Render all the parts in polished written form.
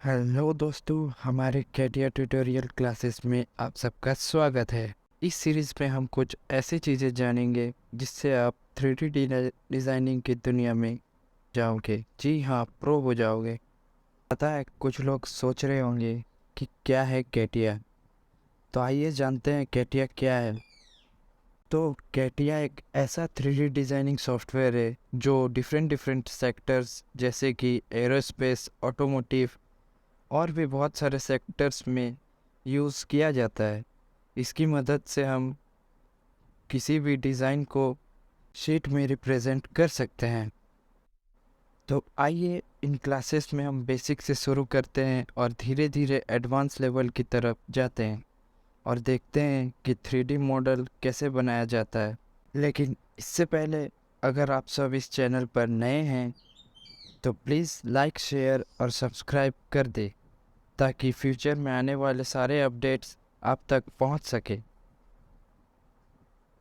Hello दोस्तों, हमारे CATIA tutorial classes में आप सबका स्वागत है। इस सीरीज़ में हम कुछ ऐसी चीज़ें जानेंगे जिससे आप 3D डिज़ाइनिंग की दुनिया में जाओगे। जी हाँ, प्रो हो जाओगे। पता है, कुछ लोग सोच रहे होंगे कि क्या है कैटिया। तो आइए जानते हैं कैटिया क्या है। तो कैटिया एक ऐसा 3D डिज़ाइनिंग सॉफ्टवेयर है जो डिफरेंट सेक्टर्स जैसे कि एरोस्पेस, ऑटोमोटिव और भी बहुत सारे सेक्टर्स में यूज़ किया जाता है। इसकी मदद से हम किसी भी डिज़ाइन को शीट में रिप्रेजेंट कर सकते हैं। तो आइए इन क्लासेस में हम बेसिक से शुरू करते हैं और धीरे धीरे एडवांस लेवल की तरफ जाते हैं और देखते हैं कि 3D मॉडल कैसे बनाया जाता है। लेकिन इससे पहले, अगर आप सब इस चैनल पर नए हैं तो प्लीज़ लाइक, शेयर और सब्सक्राइब कर दें ताकि फ्यूचर में आने वाले सारे अपडेट्स आप तक पहुंच सके।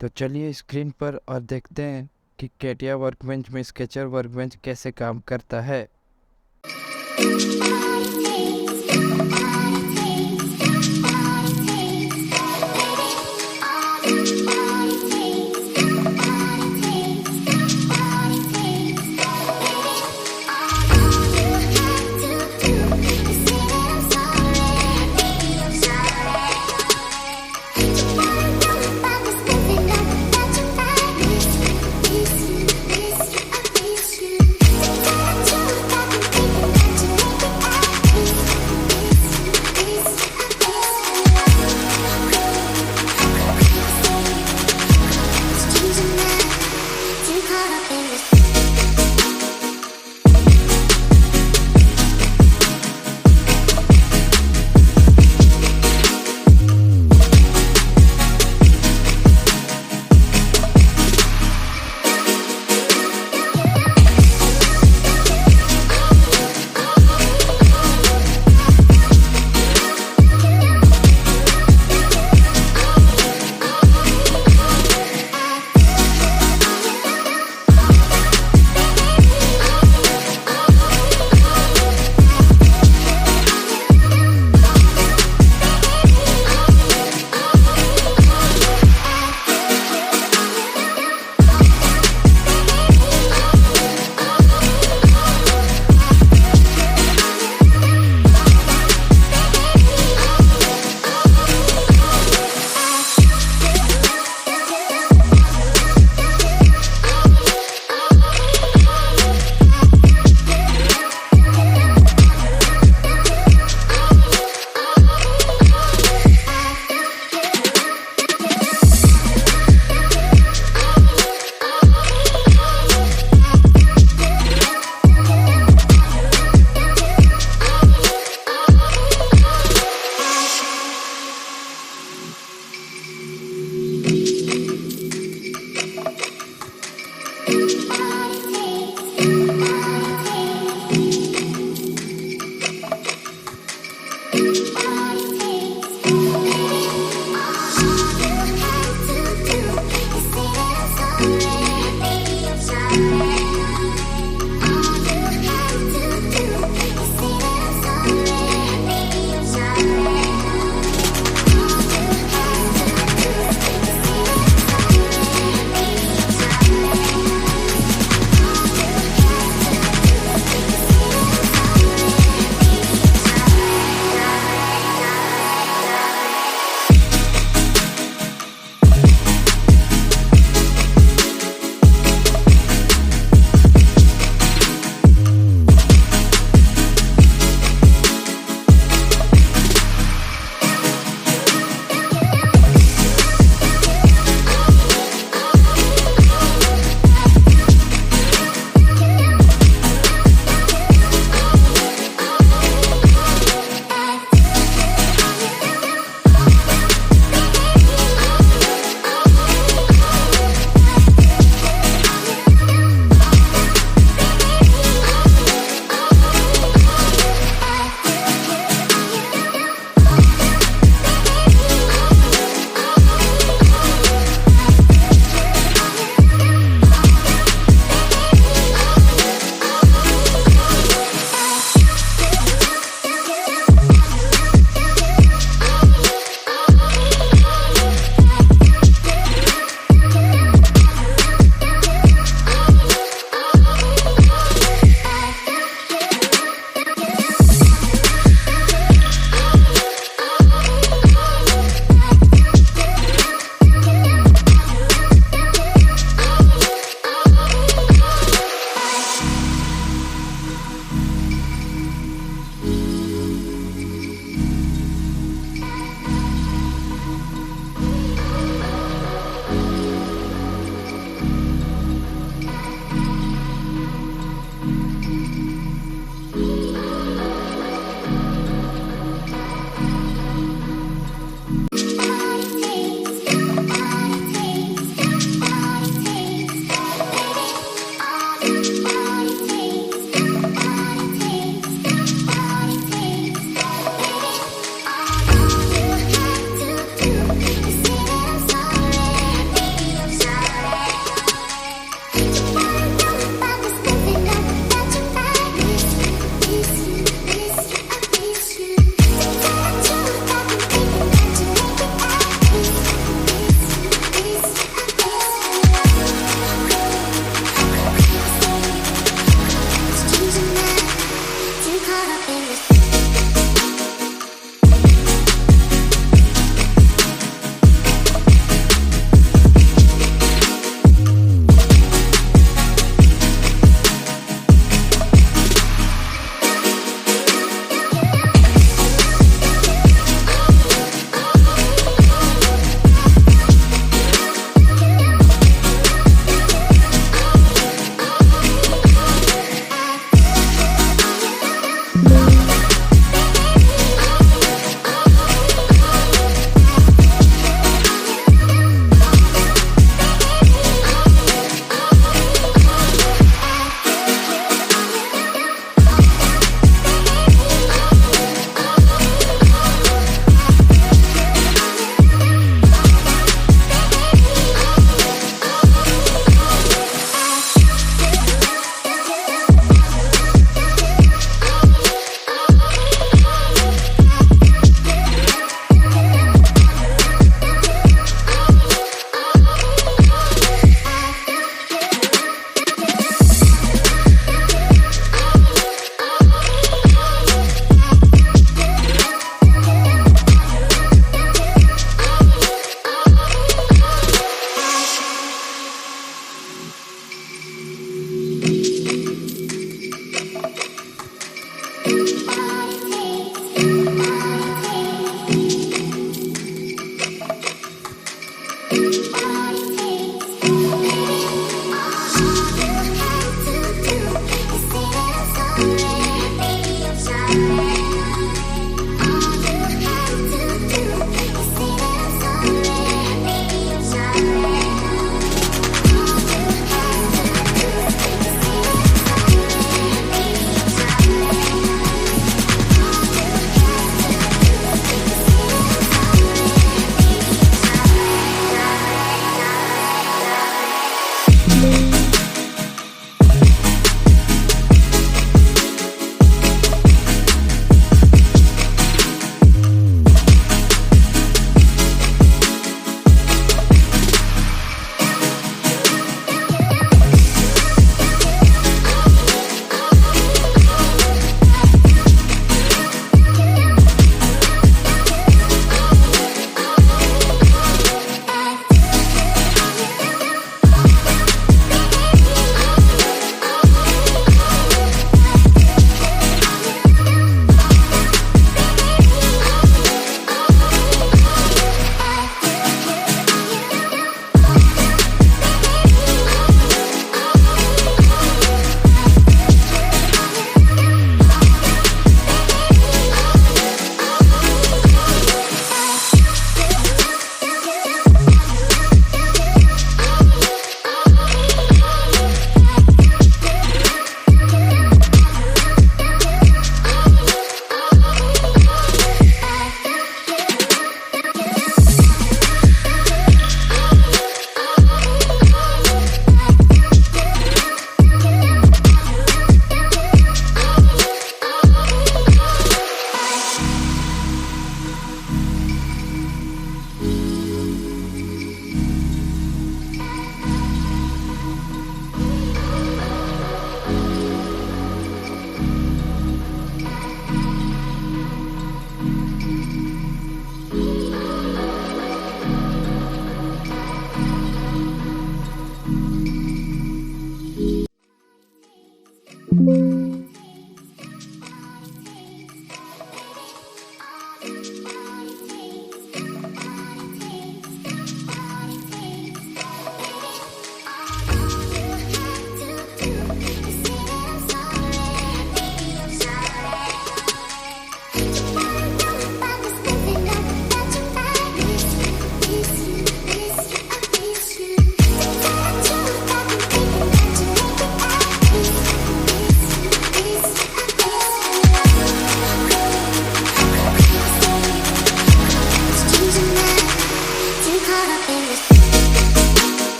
तो चलिए स्क्रीन पर और देखते हैं कि कैटिया वर्कबेंच में स्केचर वर्कबेंच कैसे काम करता है।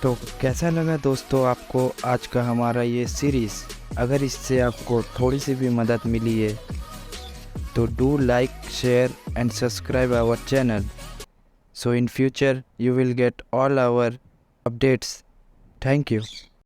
तो कैसा लगा दोस्तों आपको आज का हमारा ये सीरीज़? अगर इससे आपको थोड़ी सी भी मदद मिली है तो do like, share and subscribe our channel, so in future you will get all our updates. Thank you.